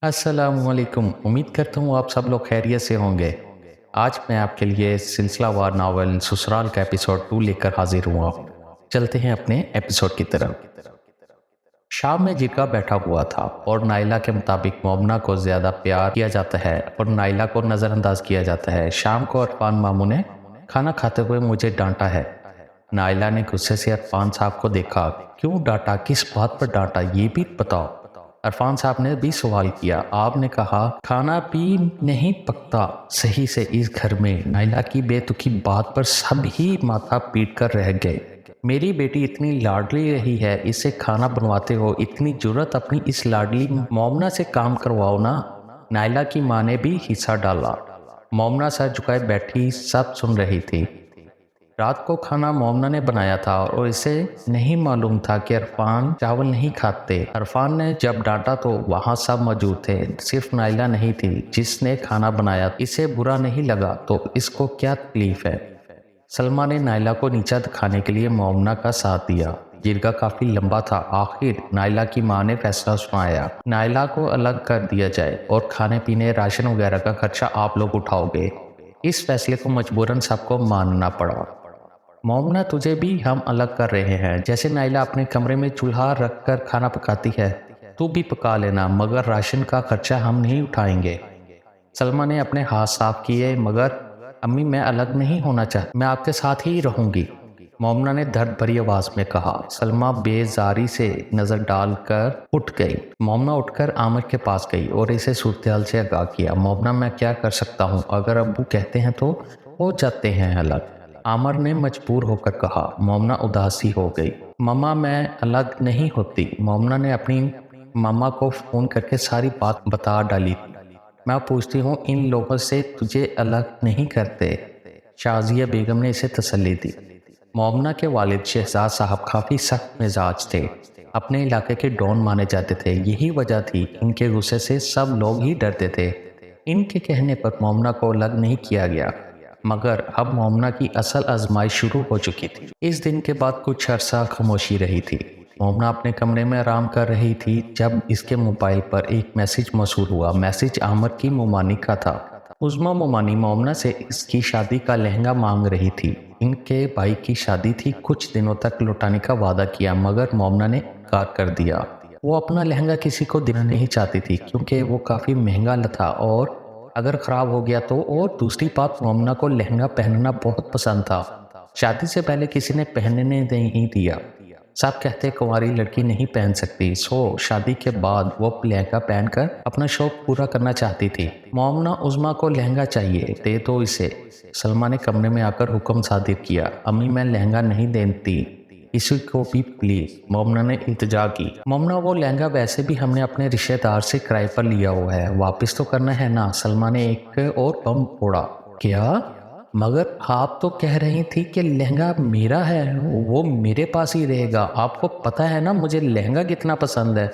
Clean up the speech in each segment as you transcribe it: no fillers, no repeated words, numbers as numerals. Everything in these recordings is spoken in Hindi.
अस्सलामुअलैकुम। उम्मीद करता हूँ आप सब लोग खैरियत से होंगे। आज मैं आपके लिए सिलसिलावार नावल ससुराल का एपिसोड 2 लेकर हाजिर हुआ हूँ। चलते हैं अपने एपिसोड की तरफ। शाम में जिरगा बैठा हुआ था और नाइला के मुताबिक मोमना को ज़्यादा प्यार किया जाता है और नाइला को नज़रअंदाज किया जाता है। शाम को अरफान मामू ने खाना खाते हुए मुझे डांटा है। नाइला ने गुस्से से अरफान साहब को देखा। क्यों डांटा, किस बात पर डांटा, ये भी बताओ। अरफान साहब ने भी सवाल किया। आपने कहा खाना भी नहीं पकता सही से इस घर में। नाइला की बेतुकी बात पर सब ही माथा पीट कर रह गए। मेरी बेटी इतनी लाडली रही है, इसे खाना बनवाते हो, इतनी जुर्रत अपनी इस लाडली मोमना से काम करवाओ ना। नाइला की माँ ने भी हिस्सा डाला। मोमना सर झुकाए बैठी सब सुन रही थी। रात को खाना मोमना ने बनाया था और इसे नहीं मालूम था कि अरफान चावल नहीं खाते। अरफान ने जब डांटा तो वहाँ सब मौजूद थे, सिर्फ नाइला नहीं थी जिसने खाना बनाया। इसे बुरा नहीं लगा तो इसको क्या तकलीफ है। सलमा ने नाइला को नीचा दिखाने के लिए मोमना का साथ दिया। जिरगा काफी लंबा था। आखिर नाइला की माँ ने फैसला सुनाया, नाइला को अलग कर दिया जाए और खाने पीने राशन वगैरह का खर्चा आप लोग उठाओगे। इस फैसले को मजबूरन सबको मानना पड़ा। मोमना, तुझे भी हम अलग कर रहे हैं। जैसे नाइला अपने कमरे में चूल्हा रखकर खाना पकाती है, तू भी पका लेना, मगर राशन का खर्चा हम नहीं उठाएंगे। सलमा ने अपने हाथ साफ किए। मगर अम्मी, मैं अलग नहीं होना चाहती, मैं आपके साथ ही रहूंगी, मोमना ने दर्द भरी आवाज में कहा। सलमा बेजारी से नजर डालकर उठ गई। मोमना उठकर आमिर के पास गई और इसे सूरत से आगाह किया। मोमना, मैं क्या कर सकता हूँ, अगर अब्बू कहते हैं तो हो जाते हैं अलग, आमिर ने मजबूर होकर कहा। मोमना उदासी हो गई। मम्मा, मैं अलग नहीं होती। मोमना ने अपनी मम्मा को फोन करके सारी बात बता डाली थी। मैं पूछती हूँ, इन लोगों से तुझे अलग नहीं करते, शाजिया बेगम ने इसे तसल्ली दी। मोमना के वालिद शहजाद साहब काफ़ी सख्त मिजाज थे, अपने इलाके के डॉन माने जाते थे। यही वजह थी इनके गुस्से से सब लोग ही डरते थे। इनके कहने पर मोमना को अलग नहीं किया गया, मगर अब मोमना की असल आजमाइश शुरू हो चुकी थी। इस दिन के बाद कुछ अरसा खामोशी रही थी। मोमना अपने कमरे में आराम कर रही थी जब इसके मोबाइल पर एक मैसेज मौसूल हुआ। मैसेज आमिर की मोमानी का था। उज़्मा मोमानी मोमना से इसकी शादी का लहंगा मांग रही थी। इनके भाई की शादी थी, कुछ दिनों तक लौटाने का वादा किया, मगर मोमना ने इनकार कर दिया। वो अपना लहंगा किसी को देना नहीं चाहती थी क्योंकि वो काफ़ी महंगा था और अगर ख़राब हो गया तो। और दूसरी बात, मोमना को लहंगा पहनना बहुत पसंद था। शादी से पहले किसी ने पहनने नहीं दिया। सब कहते कुंवारी लड़की नहीं पहन सकती, सो शादी के बाद वो लहंगा पहनकर अपना शौक पूरा करना चाहती थी। मोमना, उज़्मा को लहंगा चाहिए, दे दो इसे। सलमा ने कमरे में आकर हुक्म सादिर किया। अम्मी, मैं लहंगा नहीं देती, इसी को भी प्लीज, मोमना ने इल्तिजा की। मोमना, वो लहंगा वैसे भी हमने अपने रिश्तेदार से किराए पर लिया हुआ है, वापस तो करना है ना। सलमा ने एक और बम फोड़ा। क्या? मगर आप तो कह रही थी कि लहंगा मेरा है, वो मेरे पास ही रहेगा। आपको पता है ना मुझे लहंगा कितना पसंद है,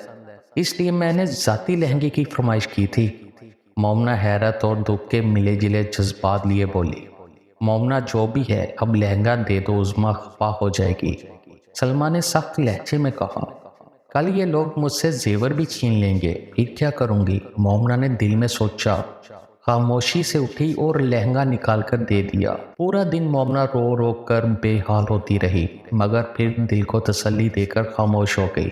इसलिए मैंने जाती लहंगे की फरमाइश की थी। मोमना हैरत और दुख के मिले जिले जज्बात लिए बोली। मोमना, जो भी है, अब लहंगा दे दो, उज़्मा खफा हो जाएगी। सलमा ने सख्त लहजे में कहा। कल ये लोग मुझसे जेवर भी छीन लेंगे, फिर क्या करूंगी। मोमना ने दिल में सोचा। खामोशी से उठी और लहंगा निकालकर दे दिया। पूरा दिन मोमना रो रो कर बेहाल होती रही, मगर फिर दिल को तसल्ली देकर खामोश हो गई।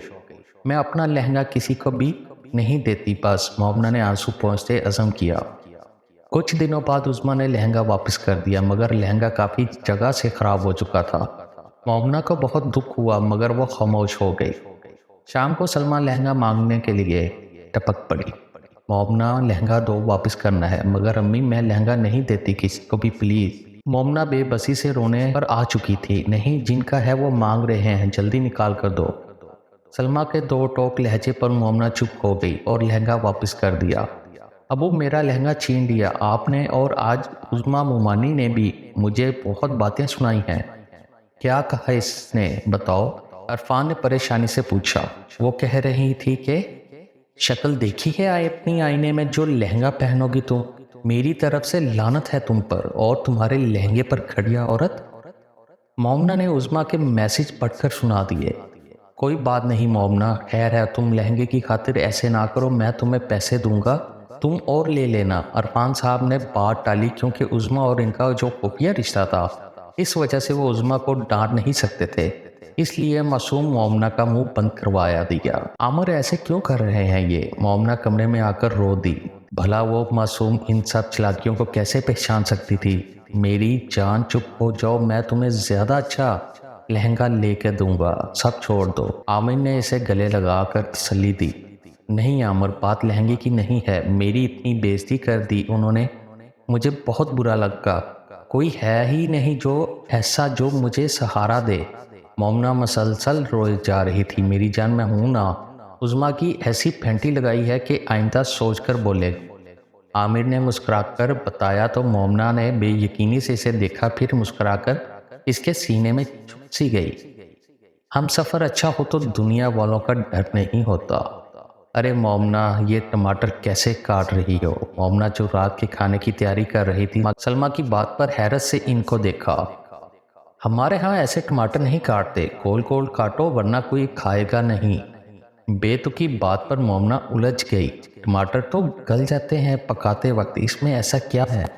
मैं अपना लहंगा किसी को भी नहीं देती बस, मोमना ने आंसू पोंछते अज़म किया। कुछ दिनों बाद उस्मा ने लहंगा वापस कर दिया, मगर लहंगा काफ़ी जगह से ख़राब हो चुका था। मोमना को बहुत दुख हुआ, मगर वो खामोश हो गई। शाम को सलमा लहंगा मांगने के लिए टपक पड़ी। मोमना, लहंगा दो, वापस करना है। मगर अम्मी, मैं लहंगा नहीं देती किसी को भी, प्लीज़। मोमना बेबसी से रोने पर आ चुकी थी। नहीं, जिनका है वो मांग रहे हैं, जल्दी निकाल कर दो। सलमा के दो टोक लहजे पर मोमना चुप हो गई और लहंगा वापस कर दिया। अबू, मेरा लहंगा छीन लिया आपने, और आज उज़्मा मोमानी ने भी मुझे बहुत बातें सुनाई हैं। क्या कहा इसने, बताओ। अरफान ने परेशानी से पूछा। वो कह रही थी कि शक्ल देखी है अपनी आईने में, जो लहंगा पहनोगी तुम, मेरी तरफ से लानत है तुम पर और तुम्हारे लहंगे पर, घटिया औरत। मोमना ने उज़्मा के मैसेज पढ़कर सुना दिए। कोई बात नहीं मोमना, खैर है, तुम लहंगे की खातिर ऐसे ना करो, मैं तुम्हें पैसे दूंगा, तुम और ले लेना। अरफान साहब ने बात टाली क्योंकि उज़्मा और इनका जो खुफिया रिश्ता था, इस वजह से वो उज़्मा को डांट नहीं सकते थे। इसलिए मासूम मोमना का मुंह बंद करवाया दिया। आमिर ऐसे क्यों कर रहे हैं ये? मोमना कमरे में आकर रो दी। भला वो मासूम इन सब चालाकियों को कैसे पहचान सकती थी? मेरी जान चुप हो जाओ, मैं तुम्हें ज्यादा अच्छा लहंगा लेके दूंगा, सब छोड़ दो। आमिर ने इसे गले लगाकर तसल्ली दी। नहीं आमिर, बात लहंगे की नहीं है, मेरी इतनी बेइज्जती कर दी उन्होंने, मुझे बहुत बुरा लगा। कोई है ही नहीं जो ऐसा जो मुझे सहारा दे। मोमना मसलसल रोए जा रही थी। मेरी जान, मैं हूं ना। उज़्मा की ऐसी फैंटी लगाई है कि आइंदा सोचकर बोले। आमिर ने मुस्कुराकर बताया तो मोमना ने बेयकीनी से इसे देखा, फिर मुस्कुराकर इसके सीने में चुभ सी गई। हम सफ़र अच्छा हो तो दुनिया वालों का डर नहीं होता। अरे मोमना, ये टमाटर कैसे काट रही हो? मोमना जो रात के खाने की तैयारी कर रही थी, सलमा की बात पर हैरत से इनको देखा। हमारे यहाँ ऐसे टमाटर नहीं काटते, गोल गोल काटो वरना कोई खाएगा नहीं। बेतुकी बात पर मोमना उलझ गई। टमाटर तो गल जाते हैं पकाते वक्त, इसमें ऐसा क्या है?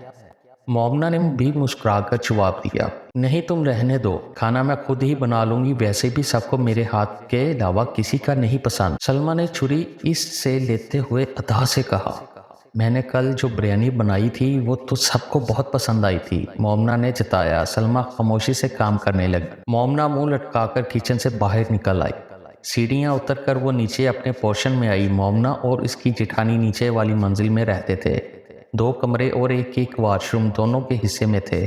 मोमना ने भी मुस्कुराकर जवाब दिया, नहीं तुम रहने दो, खाना मैं खुद ही बना लूंगी, वैसे भी सबको मेरे हाथ के अलावा किसी का नहीं पसंद। सलमा ने छुरी इससे लेते हुए अदा से कहा, मैंने कल जो बिरयानी बनाई थी वो तो सबको बहुत पसंद आई थी, मोमना ने जताया। सलमा खामोशी से काम करने लगी। मोमना मुंह लटकाकर किचन से बाहर निकल आई। सीढ़ियां उतरकर वो नीचे अपने पोर्शन में आई। मोमना और इसकी जेठानी नीचे वाली मंजिल में रहते थे। 2 कमरे और एक एक वॉशरूम दोनों के हिस्से में थे।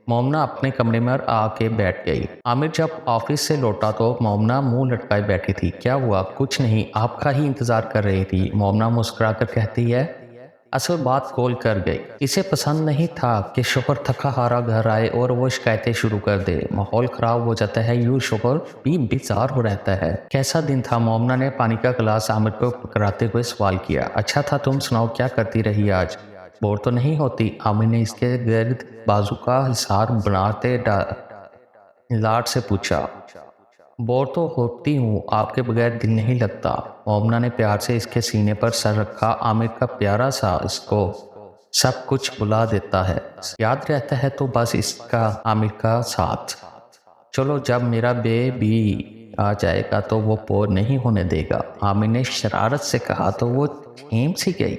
मोमना अपने कमरे में आके बैठ गई। आमिर जब ऑफिस से लौटा तो मोमना मुंह लटकाए बैठी थी। क्या हुआ? कुछ नहीं, आपका ही इंतजार कर रही थी, मोमना मुस्कुराकर कहती है। असल बात खोल कर गई। इसे पसंद नहीं था कि शोहर थका हारा घर आए और वो शिकायतें शुरू कर दे। माहौल खराब हो जाता है, यूं शोहर भी बेजार हो रहता है। कैसा दिन था? मोमना ने पानी का गिलास आमिर को पकड़ाते हुए सवाल किया। अच्छा था, तुम सुनाओ, क्या करती रही आज? बोर तो नहीं होती? आमिर ने इसके गिर्द बाजू का हिसार बनाते लाड से पूछा। बोर तो होती हूँ, आपके बगैर दिल नहीं लगता। मोमना ने प्यार से इसके सीने पर सर रखा। आमिर का प्यारा सा इसको सब कुछ बुला देता है, याद रहता है तो बस इसका आमिर का साथ। चलो, जब मेरा बेबी आ जाएगा तो वो बोर नहीं होने देगा, आमिर ने शरारत से कहा तो वो थेम सी गई।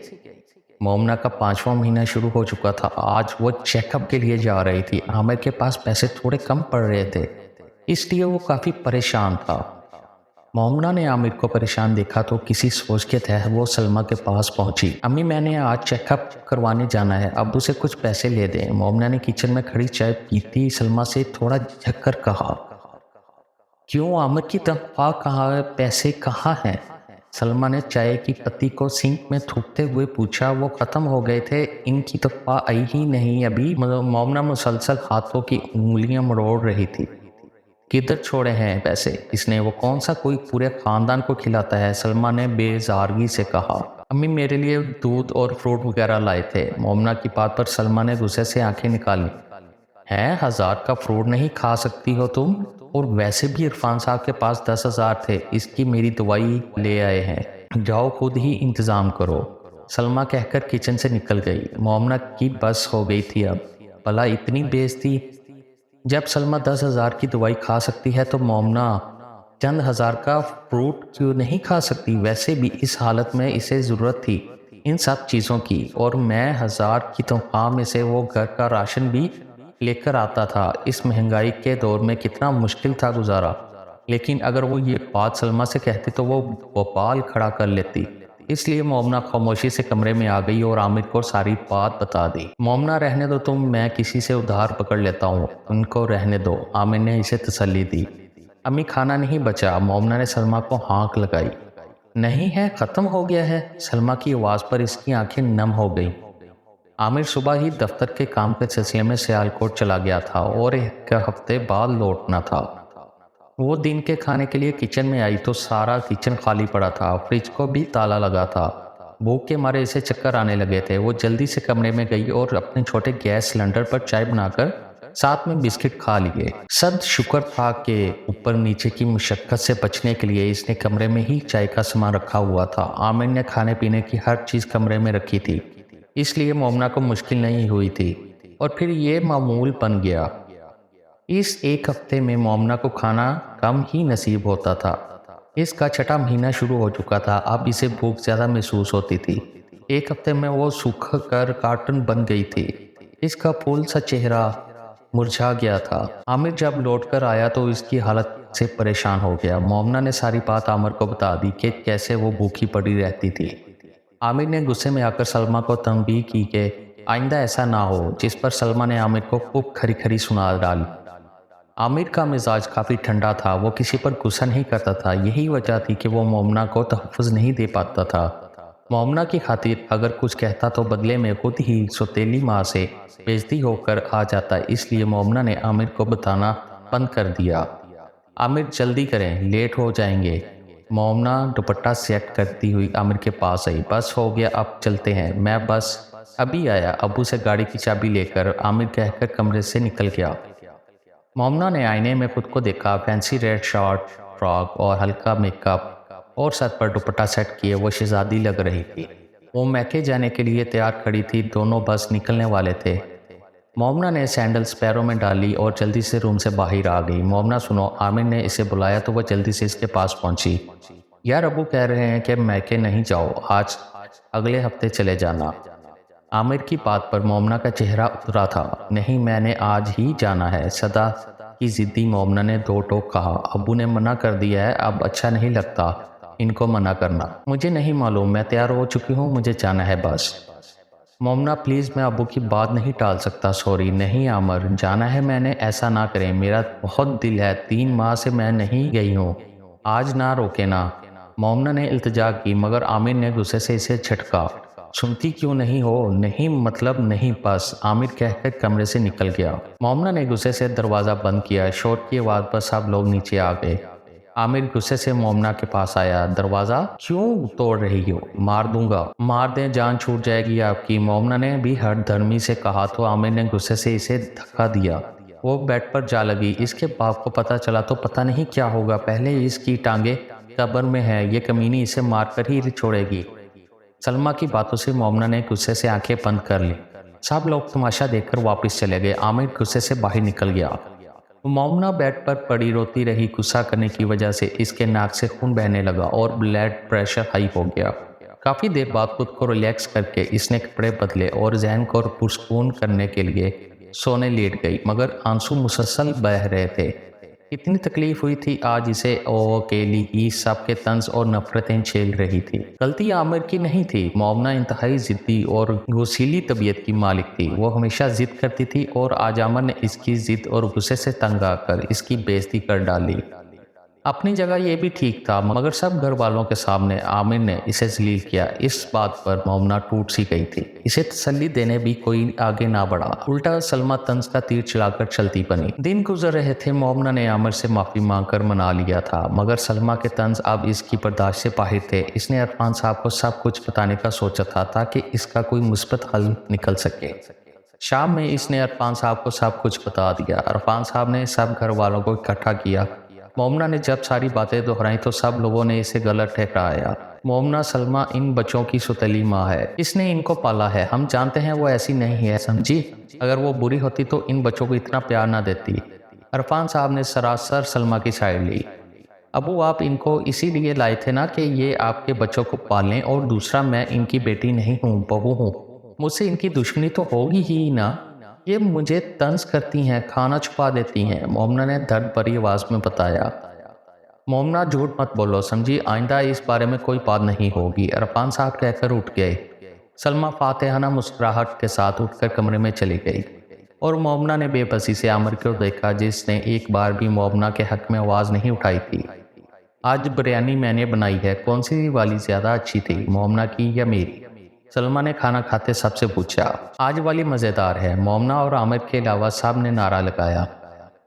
मोमना का 5वां महीना शुरू हो चुका था। आज वो चेकअप के लिए जा रही थी। आमिर के पास पैसे थोड़े कम पड़ रहे थे, इसलिए वो काफ़ी परेशान था। मोमना ने आमिर को परेशान देखा तो किसी सोच के तहत वो सलमा के पास पहुंची। अम्मी, मैंने आज चेकअप करवाने जाना है, अब उसे कुछ पैसे ले दें। मोमना ने किचन में खड़ी चाय पीती सलमा से थोड़ा झककर कहा। क्यों? आमिर की तनख्वाह कहाँ है, पैसे कहाँ हैं? सलमा ने चाय की पत्ती को सिंक में थूकते हुए पूछा। वो खत्म हो गए थे, इनकी तनख्वाह आई ही नहीं अभी। मोमना मुसलसल हाथों की उंगलियां मरोड़ रही थी। किधर छोड़े हैं पैसे इसने? वो कौन सा कोई पूरे खानदान को खिलाता है? सलमा ने बेजारगी से कहा। अम्मी, मेरे लिए दूध और फ्रूट वगैरह लाए थे। मोमना की बात पर सलमा ने गुस्से से आंखें निकाली। है, 1000 का फ्रूट नहीं खा सकती हो तुम? और वैसे भी इरफान साहब के पास 10,000 थे, इसकी मेरी दवाई ले आए हैं, जाओ खुद ही इंतजाम करो। सलमा कहकर किचन से निकल गई। मोमना की बस हो गई थी अब। भला इतनी बेइज्जती? जब सलमा 10,000 की दवाई खा सकती है तो मोमना चंद हजार का फ्रूट क्यों नहीं खा सकती? वैसे भी इस हालत में इसे ज़रूरत थी इन सब चीज़ों की, और मैं 1000 की तनख्वाह में से वो घर का राशन भी लेकर आता था। इस महंगाई के दौर में कितना मुश्किल था गुजारा। लेकिन अगर वो ये बात सलमा से कहती तो वो भोपाल खड़ा कर लेती। इसलिए मोमना खामोशी से कमरे में आ गई और आमिर को सारी बात बता दी। मोमना, रहने दो तुम, मैं किसी से उधार पकड़ लेता हूँ, उनको रहने दो, आमिर ने इसे तसल्ली दी। अम्मी, खाना नहीं बचा? मोमना ने सलमा को हाँक लगाई। नहीं है, खत्म हो गया है। सलमा की आवाज़ पर इसकी आंखें नम हो गईं। आमिर सुबह ही दफ्तर के काम के सिलसिले में सियालकोट चला गया था और 1 हफ्ते बाद लौटना था। वो दिन के खाने के लिए किचन में आई तो सारा किचन खाली पड़ा था, फ्रिज को भी ताला लगा था। भूख के मारे इसे चक्कर आने लगे थे। वो जल्दी से कमरे में गई और अपने छोटे गैस सिलेंडर पर चाय बनाकर साथ में बिस्किट खा लिए। सद शुक्र था कि ऊपर नीचे की मुशक्कत से बचने के लिए इसने कमरे में ही चाय का सामान रखा हुआ था। आमिर ने खाने पीने की हर चीज़ कमरे में रखी थी, इसलिए मोमना को मुश्किल नहीं हुई थी और फिर ये मामूल बन गया। इस एक हफ्ते में मोमना को खाना कम ही नसीब होता था। इसका छठा महीना शुरू हो चुका था, अब इसे भूख ज़्यादा महसूस होती थी। एक हफ्ते में वो सूख कर कार्टन बन गई थी। इसका फूल सा चेहरा मुरझा गया था। आमिर जब लौटकर आया तो इसकी हालत से परेशान हो गया। मोमना ने सारी बात आमिर को बता दी कि कैसे वो भूखी पड़ी रहती थी। आमिर ने गुस्से में आकर सलमा को तंबीह की कि आइंदा ऐसा ना हो, जिस पर सलमा ने आमिर को खूब खरी खरी सुना डाली। आमिर का मिजाज काफ़ी ठंडा था, वो किसी पर गुस्सा नहीं करता था। यही वजह थी कि वो मोमना को तहफ़्फ़ुज़ नहीं दे पाता था। मोमना की खातिर अगर कुछ कहता तो बदले में खुद ही सौतेली माँ से बेइज्जती होकर आ जाता, इसलिए मोमना ने आमिर को बताना बंद कर दिया। आमिर जल्दी करें, लेट हो जाएंगे। मोमना दुपट्टा सेट करती हुई आमिर के पास आई। बस हो गया, अब चलते हैं, मैं बस अभी आया। अबू से गाड़ी की चाबी लेकर आमिर कहकर कमरे से निकल गया। मोमना ने आईने में खुद को देखा। फैंसी रेड शर्ट, फ्रॉक और हल्का मेकअप और सर पर दुपट्टा सेट किए वो शहजादी लग रही थी। वो मैके जाने के लिए तैयार खड़ी थी। दोनों बस निकलने वाले थे। मोमना ने सैंडल्स पैरों में डाली और जल्दी से रूम से बाहर आ गई। मोमना सुनो, आमिर ने इसे बुलाया तो वह जल्दी से इसके पास पहुंची। यार, अबू कह रहे हैं कि मैके नहीं जाओ, आज अगले हफ्ते चले जाना। आमिर की बात पर मोमना का चेहरा उतरा था। नहीं, मैंने आज ही जाना है, सदा की जिद्दी मोमना ने दो टोक कहा। अबू ने मना कर दिया है, अब अच्छा नहीं लगता इनको मना करना। मुझे नहीं मालूम, मैं तैयार हो चुकी हूँ, मुझे जाना है बस। मोमना प्लीज़, मैं अबू की बात नहीं टाल सकता, सॉरी। नहीं आमिर, जाना है मैंने, ऐसा ना करें, मेरा बहुत दिल है, 3 माह से मैं नहीं गई हूँ, आज ना रोके ना। मोमना ने इल्तिजा की मगर आमिर ने गुस्से से इसे झटका। सुनती क्यों नहीं हो? नहीं मतलब नहीं, बस, आमिर कहकर कमरे से निकल गया। मोमना ने गुस्से से दरवाज़ा बंद किया। शोर की आवाज़ पर सब लोग नीचे आ गए। आमिर गुस्से से मोमना के पास आया। दरवाज़ा क्यों तोड़ रही हो? मार दूंगा। मार दें, जान छूट जाएगी आपकी, मोमना ने भी हठधर्मी से कहा तो आमिर ने गुस्से से इसे धक्का दिया। वो बेड पर जा लगी। इसके बाप को पता चला तो पता नहीं क्या होगा। पहले इसकी टांगे कब्र में है, ये कमीनी इसे मारकर ही छोड़ेगी। सलमा की बातों से मोमना ने गुस्से से आंखें बंद कर ली। सब लोग तमाशा देखकर वापस चले गए। आमिर गुस्से से बाहर निकल गया। मोमना बेड पर पड़ी रोती रही। गुस्सा करने की वजह से इसके नाक से खून बहने लगा और ब्लड प्रेशर हाई हो गया। काफ़ी देर बाद खुद को रिलैक्स करके इसने कपड़े बदले और जहन को पुरस्कून करने के लिए सोने लेट गई, मगर आंसू मुसलसल बह रहे थे। इतनी तकलीफ हुई थी आज इसे, ओ अकेली ही सबके तंज और नफरतें झेल रही थी। गलती आमिर की नहीं थी। मोमना इंतहाई जिद्दी और गुस्सीली तबीयत की मालिक थी। वो हमेशा जिद करती थी और आज आमिर ने इसकी जिद और गुस्से से तंग आकर इसकी बेइज्जती कर डाली। अपनी जगह ये भी ठीक था, मगर सब घर वालों के सामने आमिर ने इसे जलील किया। इस बात पर मोमना टूट सी गई थी। इसे तसल्ली देने भी कोई आगे ना बढ़ा। उल्टा सलमा तंज का तीर चलाकर चलती बनी। दिन गुजर रहे थे। मोमना ने आमिर से माफ़ी मांगकर मना लिया था, मगर सलमा के तंज अब इसकी बर्दाश्त से बाहर थे। इसने इरफान साहब को सब कुछ बताने का सोचा था ताकि इसका कोई मुस्बत हल निकल सके। शाम में इसने इरफान साहब को सब कुछ बता दिया। इरफान साहब ने सब घर वालों को इकट्ठा किया। मोमना ने जब सारी बातें दोहराई तो सब लोगों ने इसे गलत ठहराया। मोमना, सलमा इन बच्चों की सौतेली माँ है, इसने इनको पाला है, हम जानते हैं वो ऐसी नहीं है, समझी? अगर वो बुरी होती तो इन बच्चों को इतना प्यार ना देती। इरफान साहब ने सरासर सलमा की साइड ली। अबू, आप इनको इसीलिए लाए थे ना कि ये आपके बच्चों को पालें, और दूसरा, मैं इनकी बेटी नहीं हूँ, बहू हूँ, मुझसे इनकी दुश्मनी तो होगी ही ना। ये मुझे तंज करती हैं, खाना छुपा देती हैं, मोमना ने दर्द भरी आवाज में बताया। मोमना, झूठ मत बोलो, समझी? आइंदा इस बारे में कोई बात नहीं होगी, इरफान साहब कहकर उठ गए। सलमा फातिहाना मुस्कुराहट के साथ उठकर कमरे में चली गई और मोमना ने बेबसी से आमिर को देखा, जिसने एक बार भी मोमना के हक में आवाज़ नहीं उठाई थी। आज बिरयानी मैंने बनाई है, कौन सी वाली ज़्यादा अच्छी थी, मोमना की या मेरी? सलमा ने खाना खाते सबसे पूछा। आज वाली मज़ेदार है, मोमना और आमिर के अलावा सब ने नारा लगाया।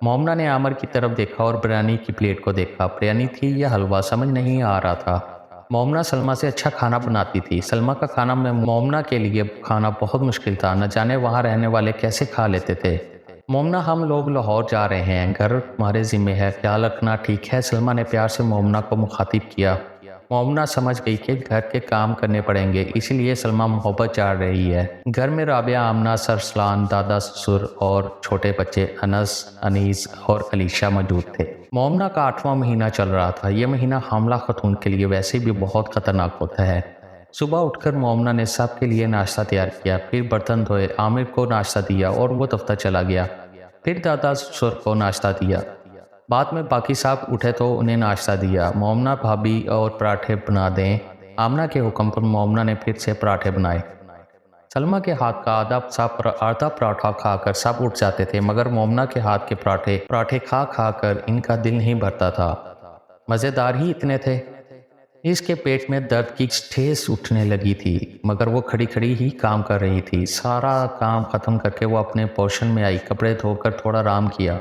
मोमना ने आमिर की तरफ देखा और बिरयानी की प्लेट को देखा। बिरयानी थी या हलवा समझ नहीं आ रहा था। मोमना सलमा से अच्छा खाना बनाती थी। सलमा का खाना में मोमना के लिए खाना बहुत मुश्किल था, न जाने वहाँ रहने वाले कैसे खा लेते थे। मोमना हम लोग लाहौर जा रहे हैं, घर तुम्हारे ज़िम्मे है, ख्याल रखना, ठीक है? सलमा ने प्यार से मोमना को मुखातिब किया। मोमना समझ गई कि घर के काम करने पड़ेंगे, इसलिए सलमा मोहब्बत चाह रही है। घर में राबिया, आमना, सरसलान, दादा ससुर और छोटे बच्चे अनस, अनीस और अलीशा मौजूद थे। मोमना का 8वां महीना चल रहा था। यह महीना हामला खतून के लिए वैसे भी बहुत खतरनाक होता है। सुबह उठकर मोमना ने सबके लिए नाश्ता तैयार किया, फिर बर्तन धोए, आमिर को नाश्ता दिया और वो दफ्तर चला गया। फिर दादा ससुर को नाश्ता दिया। बाद में बाकी साहब उठे तो उन्हें नाश्ता दिया। मोमना भाभी और पराठे बना दें। आमना के हुक्म पर मोमना ने फिर से पराठे बनाए। सलमा के हाथ का आधा पराठा खाकर सब उठ जाते थे, मगर मोमना के हाथ के पराठे पराठे खा खा कर इनका दिल नहीं भरता था। मज़ेदार ही इतने थे। इसके पेट में दर्द की ठेस उठने लगी थी, मगर वो खड़ी खड़ी ही काम कर रही थी। सारा काम खत्म करके वो अपने पोर्शन में आई, कपड़े धोकर थोड़ा आराम किया।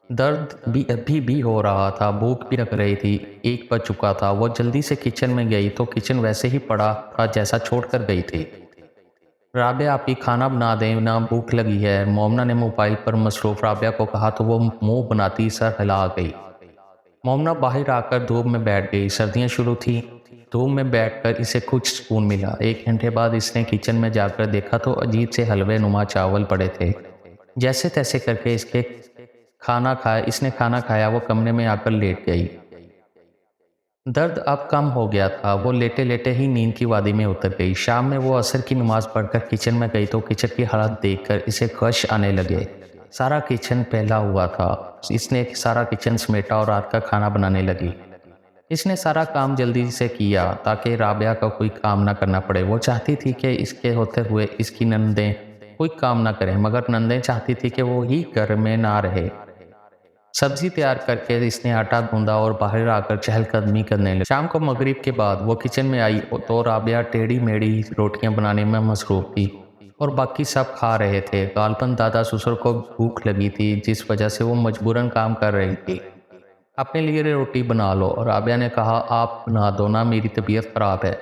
दर्द भी अभी भी हो रहा था, भूख भी लग रही थी। 1 बज चुका था। वो जल्दी से किचन में गई तो किचन वैसे ही पड़ा था जैसा छोड़ कर गई थी। राबिया, आप ही खाना बना दें ना, भूख लगी है। मोमना ने मोबाइल पर मसरूफ राबिया को कहा तो वो मुंह बनाती सर हिला गई। मोमना बाहर आकर धूप में बैठ गई। सर्दियां शुरू थी। धूप में बैठकर इसे कुछ सुकून मिला। 1 घंटे बाद इसने किचन में जाकर देखा तो अजीब से हलवे नुमा चावल पड़े थे। जैसे तैसे करके इसने खाना खाया। वो कमरे में आकर लेट गई। दर्द अब कम हो गया था। वो लेटे लेटे ही नींद की वादी में उतर गई। शाम में वो असर की नमाज पढ़कर किचन में गई तो किचन की हालत देखकर इसे गश आने लगे। सारा किचन फैला हुआ था। इसने सारा किचन समेटा और रात का खाना बनाने लगी। इसने सारा काम जल्दी से किया ताकि राबिया का कोई काम ना करना पड़े। वो चाहती थी कि इसके होते हुए इसकी नंदें कोई काम ना करें, मगर नंदें चाहती थी कि वो ही घर में ना रहे। सब्जी तैयार करके इसने आटा गूंदा और बाहर आकर चहलकदमी करने लगी। शाम को मगरिब के बाद वो किचन में आई तो राबिया टेढ़ी मेढ़ी रोटियां बनाने में मसरूफ थी और बाकी सब खा रहे थे। गालपन दादा ससुर को भूख लगी थी, जिस वजह से वो मजबूरन काम कर रही थी। अपने लिए रोटी बना लो, और राबिया ने कहा, आप बना दो ना, मेरी तबीयत खराब है।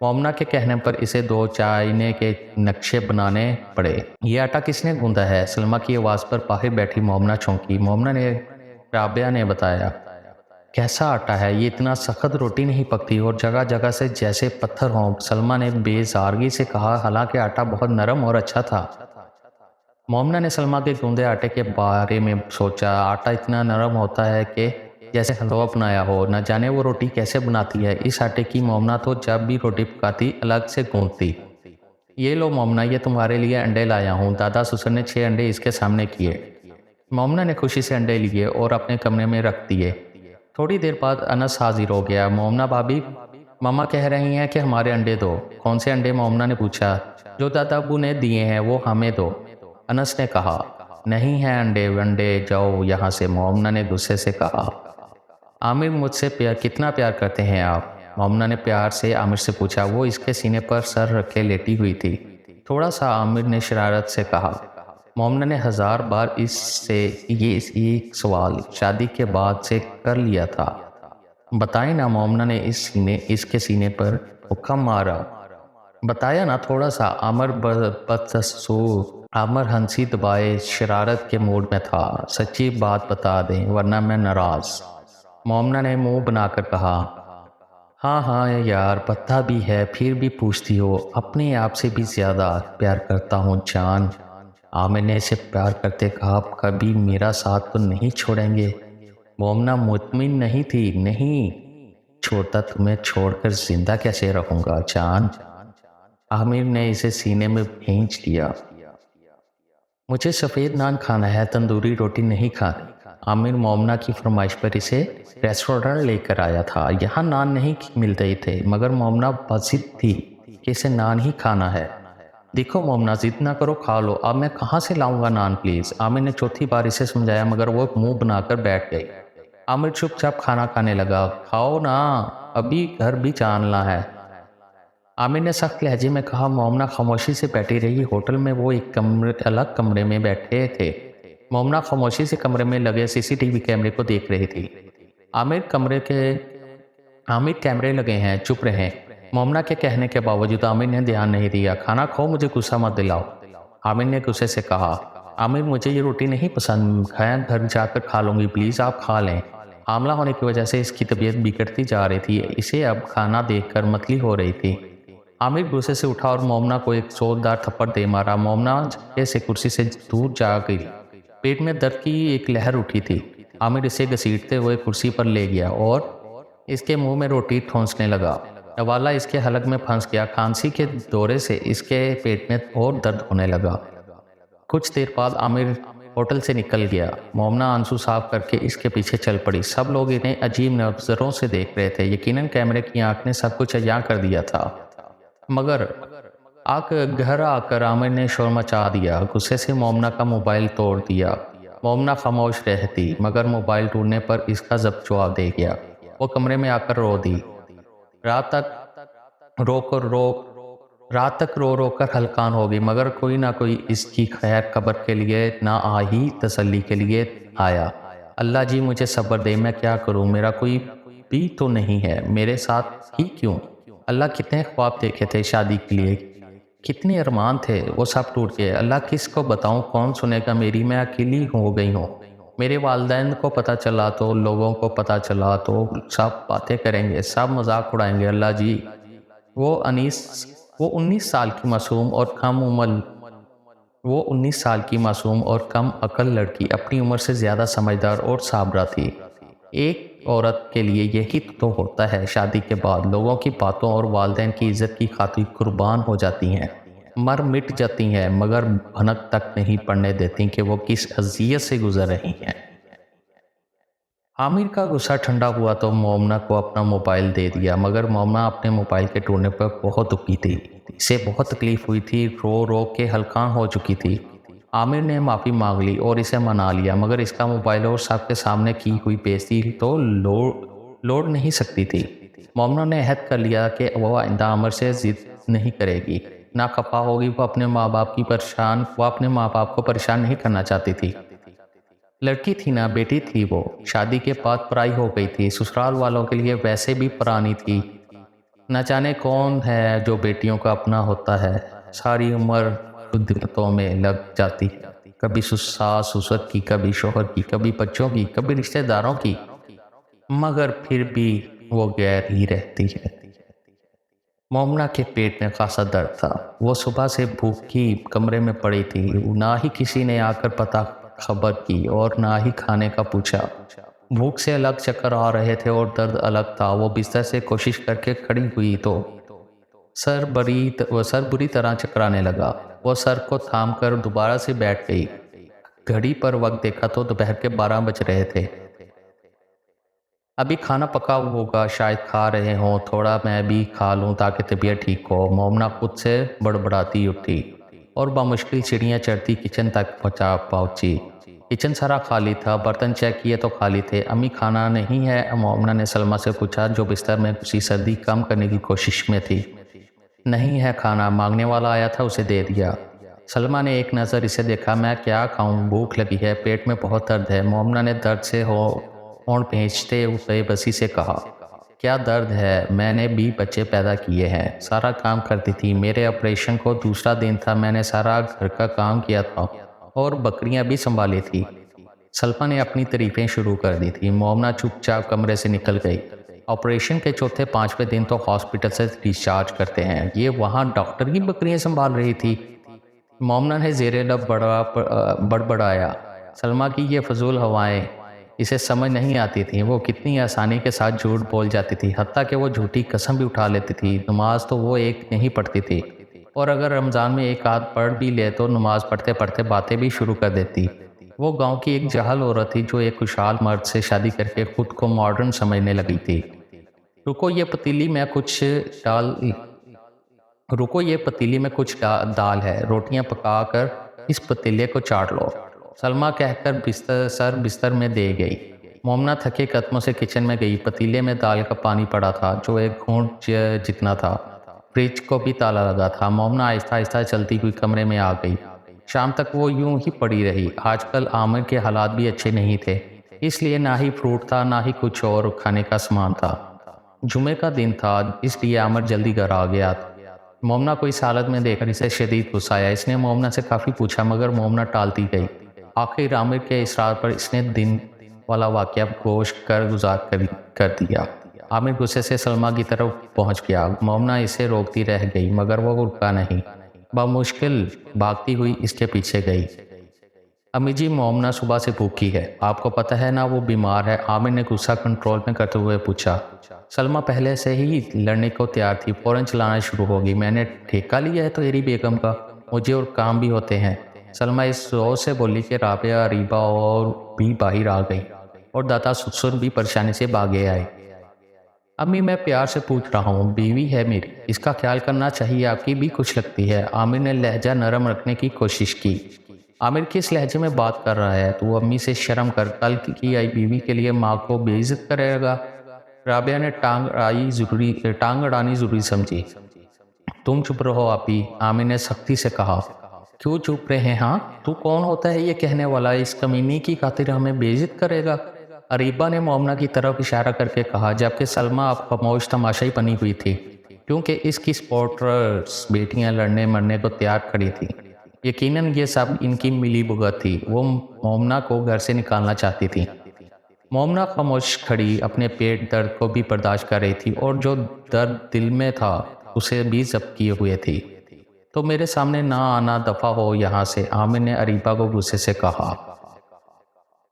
मोमना के कहने पर इसे 2 चाइने के नक्शे बनाने पड़े। ये आटा किसने गूंदा है? सलमा की आवाज़ पर बाहर बैठी मोमना चौंकी। मोमना ने राबिया ने बताया, कैसा आटा है ये? इतना सख्त रोटी नहीं पकती और जगह जगह से जैसे पत्थर हों। सलमा ने बेजारगी से कहा, हालांकि आटा बहुत नरम और अच्छा था। मोमना ने सलमा के गूंदे आटे के बारे में सोचा। आटा इतना नरम होता है कि जैसे हलवा बनाया हो। न जाने वो रोटी कैसे बनाती है। इस आटे की मोमना तो जब भी रोटी पकाती अलग से गूंथती। ये लो मोमना, ये तुम्हारे लिए अंडे लाया हूँ। दादा ससुर ने 6 अंडे इसके सामने किए। मोमना ने खुशी से अंडे लिए और अपने कमरे में रख दिए। थोड़ी देर बाद अनस हाजिर हो गया। मोमना भाभी, मामा कह रही हैं कि हमारे अंडे दो। कौन से अंडे? मोमना ने पूछा। जो दादा अब्बू ने दिए हैं वो हमें दो, अनस ने कहा। नहीं है अंडे वंडे, जाओ यहाँ से, मोमना ने गुस्से से कहा। आमिर, मुझसे कितना प्यार करते हैं आप? मोमना ने प्यार से आमिर से पूछा। वो इसके सीने पर सर रखे लेटी हुई थी। थोड़ा सा, आमिर ने शरारत से कहा। मोमना ने 1000 बार इससे ये एक सवाल शादी के बाद से कर लिया था। बताए ना, मोमना ने इसके सीने पर हुक्म मारा। बताया ना थोड़ा सा। आमर हंसी दबाए शरारत के मूड में था। सच्ची बात बता दें वरना मैं नाराज। मोमना ने मुंह बनाकर कहा, हाँ हाँ यार, पता भी है फिर भी पूछती हो। अपने आप से भी ज्यादा प्यार करता हूँ जान। आमिर ने इसे प्यार करते कहा, आप कभी मेरा साथ तो नहीं छोड़ेंगे? मोमना मुतमिन नहीं थी। नहीं छोड़ता, तुम्हें छोड़कर जिंदा कैसे रहूंगा जान। आमिर ने इसे सीने में खींच लिया। मुझे सफ़ेद नान खाना है, तंदूरी रोटी नहीं खानी। आमिर मोमना की फरमाइश पर इसे रेस्टोरेंट लेकर आया था। यहाँ नान नहीं मिलते थे, मगर मोमना बज़िद थी कि इसे नान ही खाना है। देखो मोमना, जिद ना करो, खा लो। अब मैं कहाँ से लाऊंगा नान प्लीज़? आमिर ने चौथी बार इसे समझाया, मगर वो मुंह बनाकर बैठ गई। आमिर चुपचाप खाना खाने लगा। खाओ ना, अभी घर भी जानना है, आमिर ने सख्त लहजे में कहा। मोमना खामोशी से बैठी रही। होटल में वो एक अलग कमरे में बैठे थे। मोमना खामोशी से कमरे में लगे सीसीटीवी कैमरे को देख रही थी। आमिर कैमरे लगे हैं, चुप रहे। मोमना के कहने के बावजूद आमिर ने ध्यान नहीं दिया। खाना खाओ, मुझे गुस्सा मत दिलाओ, आमिर ने गुस्से से कहा। आमिर, मुझे ये रोटी नहीं पसंद, मैं घर जाकर खा लूँगी, प्लीज़ आप खा लें। हामला होने की वजह से इसकी तबीयत बिगड़ती जा रही थी, इसे अब खाना देखकर मतली हो रही थी। आमिर गुस्से से उठा और मोमना को एक जोरदार थप्पड़ दे मारा। मोमना झटके से कुर्सी से दूर जा गई। पेट में दर्द की एक लहर उठी थी। आमिर इसे घसीटते हुए कुर्सी पर ले गया और इसके मुंह में रोटी ठूंसने लगा। नवाला इसके हलक में फंस गया। खांसी के दौरे से इसके पेट में और दर्द होने लगा। कुछ देर बाद आमिर होटल से निकल गया। मोमना आंसू साफ करके इसके पीछे चल पड़ी। सब लोग इन्हें अजीब नजरों से देख रहे थे। यकीनन कैमरे की आंख ने सब कुछ अयां कर दिया था। मगर घर आकर आमिर ने शोर मचा दिया। गुस्से से मोमना का मोबाइल तोड़ दिया। मोमना खामोश रहती, मगर मोबाइल टूटने पर इसका जब्त जवाब दे गया। वो कमरे में आकर रो दी। रात तक रोकर रो रात तक रो रो कर हलकान हो गई, मगर कोई ना कोई इसकी खैर खबर के लिए ना आ ही तसल्ली के लिए आया। अल्लाह जी मुझे सब्र दे, मैं क्या करूं, मेरा कोई भी तो नहीं है, मेरे साथ ही क्यों। अल्लाह, कितने ख्वाब देखे थे शादी के लिए, कितने अरमान थे, वो सब टूट गए। अल्लाह, किसको बताऊं, कौन सुनेगा मेरी, मैं अकेली हो गई हूँ। मेरे वालिदैन को पता चला तो, लोगों को पता चला तो सब बातें करेंगे, सब मजाक उड़ाएंगे। अल्लाह जी, वो अनीस वो 19 साल की मासूम और कम उम्र वो 19 साल की मासूम और कम अकल लड़की अपनी उम्र से ज़्यादा समझदार और साबरा थी। एक औरत के लिए यही तो होता है, शादी के बाद लोगों की बातों और वालिदैन की इज्जत की खातिर कुर्बान हो जाती हैं, मर मिट जाती हैं, मगर भनक तक नहीं पड़ने देती कि वो किस अजियत से गुजर रही हैं। आमिर का गुस्सा ठंडा हुआ तो मोमना को अपना मोबाइल दे दिया, मगर मोमना अपने मोबाइल के टूटने पर बहुत दुखी थी। इसे बहुत तकलीफ हुई थी, रो रो के हलकान हो चुकी थी। आमिर ने माफ़ी मांग ली और इसे मना लिया, मगर इसका मोबाइल और सबके सामने की हुई बेइज्जती तो लोड नहीं सकती थी। मोमना ने अहद कर लिया कि वो आइंदा आमिर से जिद नहीं करेगी, ना खफा होगी। वो अपने माँ बाप को परेशान नहीं करना चाहती थी। लड़की थी ना, बेटी थी वो, शादी के बाद पराई हो गई थी, ससुराल वालों के लिए वैसे भी पुरानी थी। न जाने कौन है जो बेटियों का अपना होता है, सारी उम्र खुदमतों में लग जाती है, कभी सास ससुर की, कभी शोहर की, कभी बच्चों की, कभी रिश्तेदारों की, मगर फिर भी वो गैर ही रहती है। मोमना के पेट में खासा दर्द था। वो सुबह से भूखी कमरे में पड़ी थी। ना ही किसी ने आकर पता खबर की और ना ही खाने का पूछा। भूख से अलग चक्कर आ रहे थे और दर्द अलग था। वो बिस्तर से कोशिश करके खड़ी हुई तो सर बुरी तरह चकराने लगा। वो सर को थाम कर दोबारा से बैठ गई। घड़ी पर वक्त देखा तो दोपहर के 12 बज रहे थे। अभी खाना पका होगा, शायद खा रहे हों, थोड़ा मैं भी खा लूं ताकि तबीयत ठीक हो। मोमना खुद से बड़बड़ाती उठी और बामुश्किल सीढ़ियाँ चढ़ती किचन तक पहुंची। किचन सारा खाली था, बर्तन चेक किए तो खाली थे। अम्मी, खाना नहीं है? मोमना ने सलमा से पूछा, जो बिस्तर में घुसी सर्दी कम करने की कोशिश में थी। नहीं है खाना, मांगने वाला आया था, उसे दे दिया। सलमा ने एक नज़र इसे देखा। मैं क्या खाऊं, भूख लगी है, पेट में बहुत दर्द है। मोमना ने दर्द से होंठ भींचते हुए बसी से कहा, क्या दर्द है? मैंने भी बच्चे पैदा किए हैं, सारा काम करती थी। मेरे ऑपरेशन को दूसरा दिन था, मैंने सारा घर का काम किया था और बकरियां भी संभाली थी। सल्मा ने अपनी तारीफें शुरू कर दी थी। मोमना चुपचाप कमरे से निकल गई। ऑपरेशन के चौथे पांचवें दिन तो हॉस्पिटल से डिस्चार्ज करते हैं, ये वहाँ डॉक्टर की बकरियां संभाल रही थी। मोमना ने जेरे लब बड़बड़ाया। सलमा की ये फजूल हवाएं इसे समझ नहीं आती थी। वो कितनी आसानी के साथ झूठ बोल जाती थी, हत्ता कि वो झूठी कसम भी उठा लेती थी। नमाज तो वो एक नहीं पढ़ती थी, और अगर रमज़ान में एक आध पढ़ भी ले तो नमाज पढ़ते पढ़ते बातें भी शुरू कर देती। वो गांव की एक जहल औरत थी जो एक खुशहाल मर्द से शादी करके खुद को मॉडर्न समझने लगी थी। रुको ये पतीली में कुछ डाल रुको ये पतीली में कुछ दाल है, रोटियां पकाकर इस पतीले को चाट लो, सलमा कहकर बिस्तर में दे गई। मोमना थके कदमों से किचन में गई। पतीले में दाल का पानी पड़ा था जो एक घूंट जितना था। फ्रिज को भी ताला लगा था। मोमना आहिस्ता आहिस्ता चलती हुई कमरे में आ गई। शाम तक वो यूं ही पड़ी रही। आजकल आमिर के हालात भी अच्छे नहीं थे, इसलिए ना ही फ्रूट था ना ही कुछ और खाने का सामान था। जुमे का दिन था, इसलिए आमिर जल्दी घर आ गया। मोमना को इस हालत में देखकर इसे शदीद गुस्सा आया। इसने मोमना से काफ़ी पूछा मगर मोमना टालती गई। आखिर आमिर के इसरार पर इसने दिन वाला वाक़या गोश कर गुजार कर दिया। आमिर गुस्से से सलमा की तरफ पहुंच गया। मोमना इसे रोकती रह गई मगर वो रुका नहीं। बमुश्किल भागती हुई इसके पीछे गई। अम्मी जी, मोमना सुबह से भूखी है, आपको पता है ना वो बीमार है। आमिर ने गुस्सा कंट्रोल में करते हुए पूछा। सलमा पहले से ही लड़ने को तैयार थी, फौरन चलाना शुरू होगी। मैंने ठेका लिया है तो तेरी बेगम का, मुझे और काम भी होते हैं। सलमा इस जोर से बोली कि राबिया, अरीबा और भी बाहर आ गई और दादा ससुर भी परेशानी से भागे आए। अम्मी, मैं प्यार से पूछ रहा हूँ, बीवी है मेरी, इसका ख्याल करना चाहिए, आपकी भी कुछ लगती है। आमिर ने लहजा नरम रखने की कोशिश की। आमिर किस लहजे में बात कर रहा है तू? अम्मी से शर्म कर, कल की आई बीवी के लिए माँ को बेइज्जत करेगा। राबिया ने टांग अड़ानी जरूरी समझी। तुम चुप रहो आपी, आमिर ने सख्ती से कहा। क्यों चुप रहे हैं? हाँ, तू कौन होता है ये कहने वाला? इस कमीनी की खातिर हमें बेइज्जत करेगा? अरीबा ने मोमना की तरफ इशारा करके कहा, जबकि सलमा अब खामोश तमाशाई बनी हुई थी, क्योंकि इसकी सपोर्टर्स बेटियां लड़ने मरने को तैयार खड़ी थी। यकीनन ये सब इनकी मिली भुगत थी। वो मोमना को घर से निकालना चाहती थी। मोमना खामोश खड़ी अपने पेट दर्द को भी बर्दाश्त कर रही थी और जो दर्द दिल में था उसे भी जब्त किए हुए थी। तो मेरे सामने ना आना, दफा हो यहाँ से, आमिर ने अरीबा को गुस्से से कहा।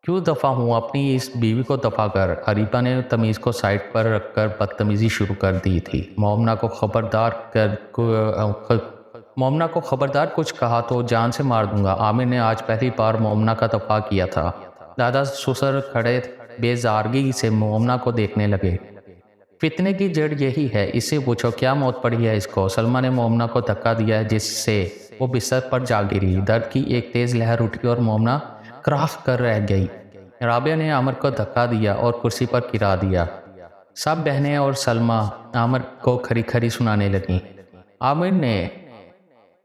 क्यों दफा हूँ? अपनी इस बीवी को दफा कर। अरीबा ने तमीज़ को साइड पर रखकर बदतमीजी शुरू कर दी थी। मोमना को खबरदार कुछ कहा तो जान से मार दूंगा। आमिर ने आज पहली बार मोमना का दफा किया था। दादा ससुर खड़े बेजारगी से मोमना को देखने लगे। फितने की जड़ यही है, इससे पूछो क्या मौत पड़ी है इसको। सलमा ने मोमना को धक्का दिया जिससे वो बिस्तर पर जा गिरी। दर्द की एक तेज लहर उठी और मोमना क्राफ कर रह गई। राबिया ने आमिर को धक्का दिया और कुर्सी पर गिरा दिया। सब बहनें और सलमा आमिर को खरी खरी सुनाने लगी।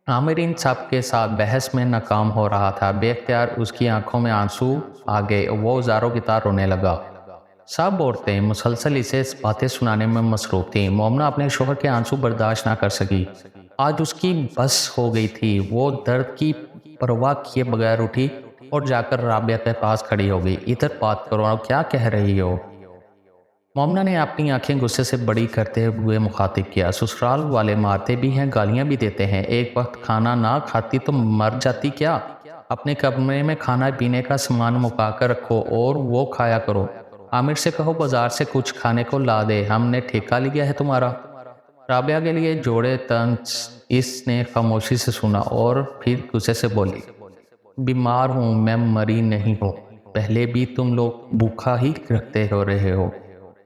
आमिर इन सब के साथ बहस में नाकाम हो रहा था। बेख्तियार उसकी आंखों में आंसू आ गए। वो ज़ारों की तार रोने लगा। सब औरतें मुसलसल इसे बातें सुनाने में मसरूफ थीं। मोमना अपने शोहर के आंसू बर्दाश्त ना कर सकी। आज उसकी बस हो गई थी। वो दर्द की परवाह किए बगैर उठी और जाकर राबिया के पास खड़ी हो गई। इधर बात करो, क्या कह रही हो? मोमना ने अपनी आंखें गुस्से से बड़ी करते हुए मुखातिब किया। ससुराल वाले मारते भी हैं, गालियां भी देते हैं। एक वक्त खाना ना खाती तो मर जाती क्या? अपने कमरे में खाना पीने का सामान मुका कर रखो और वो खाया करो। आमिर से कहो बाजार से कुछ खाने को ला दे, हमने ठेका लिया है तुम्हारा। राबिया के लिए जोड़े तंज इसने खामोशी से सुना और फिर गुस्से से बोली, बीमार हूँ मैं, मरी नहीं हूँ। पहले भी तुम लोग भूखा ही रखते हो रहे हो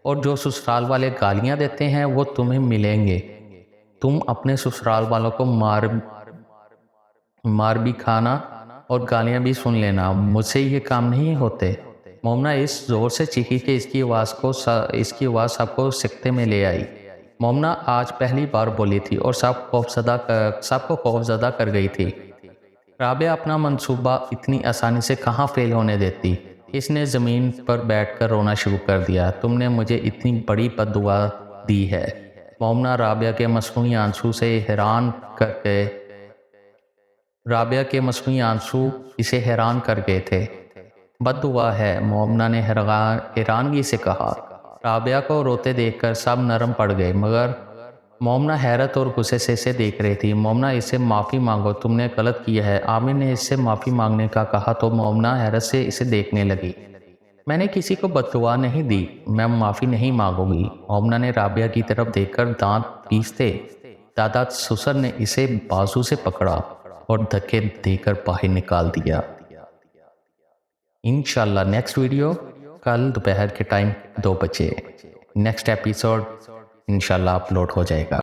और जो ससुराल वाले गालियां देते हैं वो तुम्हें मिलेंगे। तुम अपने ससुराल वालों को मार मार भी खाना और गालियां भी सुन लेना। मुझसे ये काम नहीं होते। मोमना इस जोर से चीखी कि इसकी आवाज़ सबको सिकते में ले आई। मोमना आज पहली बार बोली थी और सबको खौफजदा कर गई थी। राबिया अपना मंसूबा इतनी आसानी से कहाँ फेल होने देती। इसने ज़मीन पर बैठकर रोना शुरू कर दिया। तुमने मुझे इतनी बड़ी बद्दुआ दी है। मोमना राबिया के मसनूई आंसू इसे हैरान कर गए थे। बद्दुआ है, मोमना ने हैरानगी से कहा। राबिया को रोते देखकर सब नरम पड़ गए मगर मोमना हैरत और गुस्से से इसे देख रही थी। मोमना, इससे माफ़ी मांगो, तुमने गलत किया है। आमिर ने इससे माफ़ी मांगने का कहा तो मोमना हैरत से इसे देखने लगी। मैंने किसी को बददुआ नहीं दी, मैं माफ़ी नहीं मांगूंगी। मोमना ने राबिया की तरफ देखकर दांत पीसते दादा ससुर ने इसे बाजू से पकड़ा और धक्के देकर बाहर निकाल दिया। इंशाल्लाह नेक्स्ट वीडियो कल दोपहर के टाइम 2 बजे नेक्स्ट एपिसोड इंशाल्लाह अपलोड हो जाएगा।